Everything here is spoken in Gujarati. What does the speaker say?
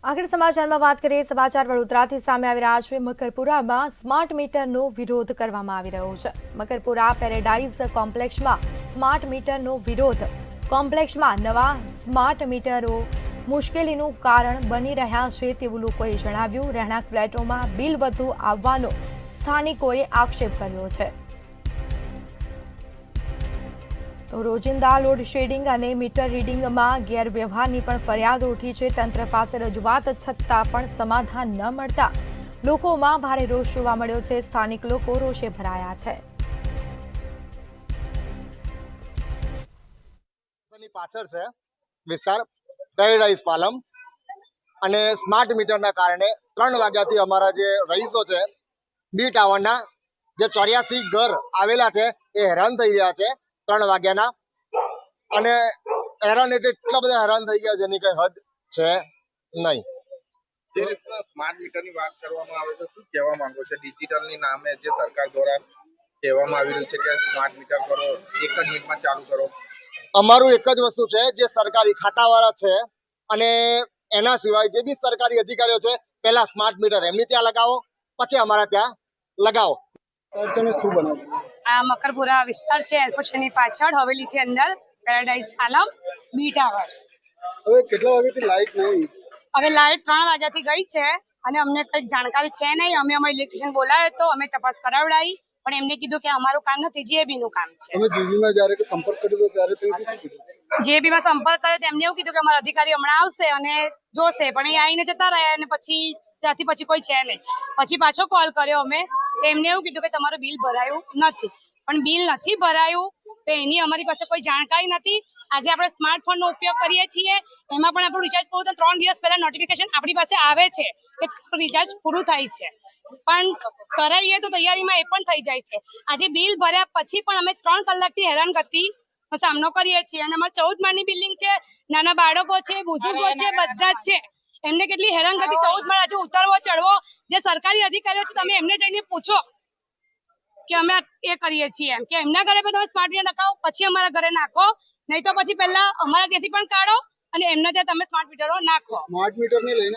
આગળ સમાચારમાં વાત કરીએ સમાચાર વડોદરાથી સામે આવી રહ્યા છે। મકરપુરામાં સ્માર્ટ મીટરનો વિરોધ કરવામાં આવી રહ્યો છે। મકરપુરા પેરેડાઇઝ કોમ્પ્લેક્સમાં સ્માર્ટ મીટરનો વિરોધ। કોમ્પ્લેક્સમાં નવા સ્માર્ટ મીટરો મુશ્કેલીનું કારણ બની રહ્યા છે તેવું લોકોએ જણાવ્યું। રહેણાંક ફ્લેટોમાં બિલ વધુ આવવાનો સ્થાનિકોએ આક્ષેપ કર્યો છે। રોજિંદા લોડ શેડિંગ અને મીટર રીડિંગમાં ગેરવ્યવહારની પણ ફરિયાદ ઉઠી છે। તંત્ર પાસે રજૂઆત છતાં પણ સમાધાન ન મળતા લોકોમાં ભારે રોષ જોવા મળ્યો છે। સ્થાનિક લોકો રોષે ભરાયા છે। પાછળ છે વિસ્તાર પેરેડાઇઝ પાલમ અને સ્માર્ટ મીટરના કારણે 3 વાગ્યાથી અમારા જે રહીશો છે બી ટાવરના જે 84 ઘર આવેલા છે એ હેરાન થઈ રહ્યા છે 3 વાગ્યાના। અને હેરાન એટલે એટલા બધા હેરાન થઈ ગયા જેની કઈ હદ છે નહીં। જે રીતના સ્માર્ટ મીટરની વાત કરવામાં આવે છે, શું કહેવા માંગો છો? ડિજિટલની નામે જે સરકાર દ્વારા કહેવામાં આવી રહ્યું છે કે સ્માર્ટ મીટર કરો, 1 જ મિનિટમાં ચાલુ કરો। અમારું એક જ વસ્તુ છે, જે સરકારી ખાતાવાળા છે અને એના સિવાય જે બી સરકારી અધિકારીઓ છે પહેલા સ્માર્ટ મીટર એમની ત્યાં લગાવો, પછી અમારા ત્યાં લગાવો। શું બનાવો? આ મકરપુરા વિસ્તાર છે એરપોર્ટની પાછળ હવેલીથી અંદર પેરેડાઇઝ પાલમ બી ટાવર। હવે કેટલા વાગ્યાથી લાઈટ નહીં? હવે લાઈટ 3 વાગ્યાથી ગઈ છે અને અમને કંઈક જાણકારી છે નહીં। અમે અમારા ઇલેક્ટ્રિશિયન બોલાવ્યો તો અમે તપાસ કરાવડાવી, પણ એમને કીધું કે અમારું કામ નથી, જેબીનું કામ છે। તમે જીવીમાં જ્યારે સંપર્ક કર્યો ત્યારે તેઓથી શું કીધું? જેબીમાં સંપર્ક કર્યો તો એમને એવું કીધું કે અમારા અધિકારી હમણાં આવશે અને જોશે, પણ એ આવીને જતા રહ્યા અને પછી ત્યાંથી પછી કોઈ છે નહીં। પછી પાછો કોલ કર્યો અમે તો એમને એવું કીધું કે તમારું બિલ ભરાયું નથી, પણ બિલ નથી ભરાયું તો એની અમારી પાસે કોઈ જાણકારી નથી। આજે આપણે સ્માર્ટફોનનો ઉપયોગ કરીએ છીએ, એમાં પણ આપણું રિચાર્જ પૂરું તો 3 દિવસ પહેલા નોટિફિકેશન આપણી પાસે આવે છે કે રિચાર્જ પૂરું થાય છે, પણ કરાવીએ તો તૈયારીમાં એ પણ થઈ જાય છે। આજે બિલ ભર્યા પછી પણ અમે 3 કલાકથી હેરાનગતિનો સામનો કરીએ છીએ અને અમારે 14 માળની બિલ્ડિંગ છે, નાના બાળકો છે, બુઝુર્ગો છે, બધા જ છે। એમને કેટલી હેરાનગતિ, 14 માળ આજે ઉતરવો ચડવો, જે સરકારી અધિકારીઓ છે તમે એમને જઈને પૂછો કે અમે એ કરીએ છીએ એમ, કે એમના ઘરે પણ તમે સ્માર્ટ મીટર નખાવો પછી અમારા ઘરે નાખો, નહીં તો પછી પહેલા અમારા ત્યાંથી પણ કાઢો અને એમના ત્યાં તમે સ્માર્ટ મીટરો નાખો। સ્માર્ટ મીટરને લઈને